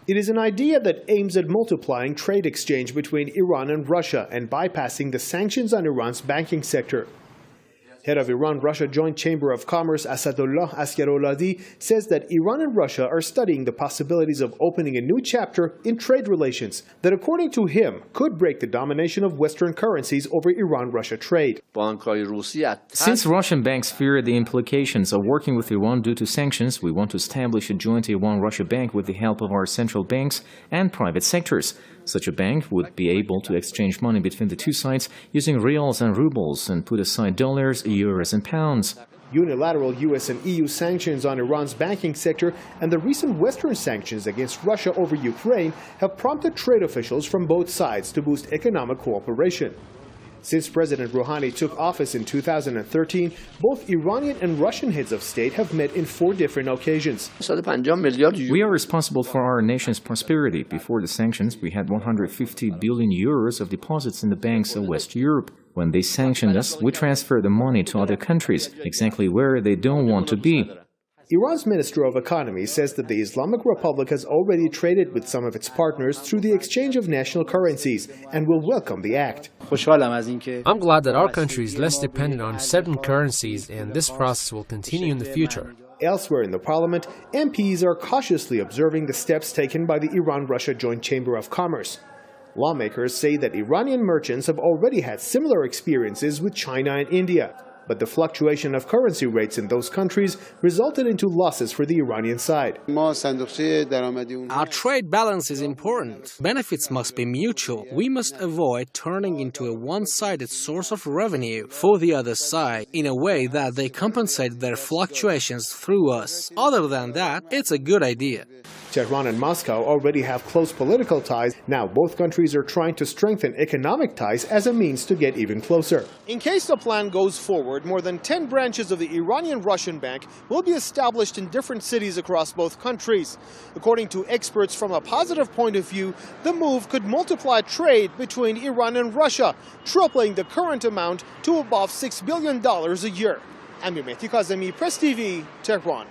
It is an idea that aims at multiplying trade exchange between Iran and Russia and bypassing the sanctions on Iran's banking sector. Head of Iran-Russia Joint Chamber of Commerce Assadollah Asgaroladi says that Iran and Russia are studying the possibilities of opening a new chapter in trade relations that, according to him, could break the domination of Western currencies over Iran-Russia trade. Since Russian banks fear the implications of working with Iran due to sanctions, we want to establish a joint Iran-Russia bank with the help of our central banks and private sectors. Such a bank would be able to exchange money between the two sides using rials and rubles and put aside dollars, euros and pounds. Unilateral US and EU sanctions on Iran's banking sector and the recent Western sanctions against Russia over Ukraine have prompted trade officials from both sides to boost economic cooperation. Since President Rouhani took office in 2013, both Iranian and Russian heads of state have met in 4 different occasions. We are responsible for our nation's prosperity. Before the sanctions, we had 150 billion euros of deposits in the banks of West Europe. When they sanctioned us, we transferred the money to other countries, exactly where they don't want to be. Iran's Minister of Economy says that the Islamic Republic has already traded with some of its partners through the exchange of national currencies and will welcome the act. I'm glad that our country is less dependent on certain currencies, and this process will continue in the future. Elsewhere in the parliament, MPs are cautiously observing the steps taken by the Iran-Russia Joint Chamber of Commerce. Lawmakers say that Iranian merchants have already had similar experiences with China and India. But the fluctuation of currency rates in those countries resulted into losses for the Iranian side. Our trade balance is important. Benefits must be mutual. We must avoid turning into a one-sided source of revenue for the other side in a way that they compensate their fluctuations through us. Other than that, it's a good idea. Tehran and Moscow already have close political ties. Now both countries are trying to strengthen economic ties as a means to get even closer. In case the plan goes forward, more than 10 branches of the Iranian-Russian bank will be established in different cities across both countries. According to experts, from a positive point of view, the move could multiply trade between Iran and Russia, tripling the current amount to above $6 billion a year. Amir Mehdi Kazemi, Press TV, Tehran.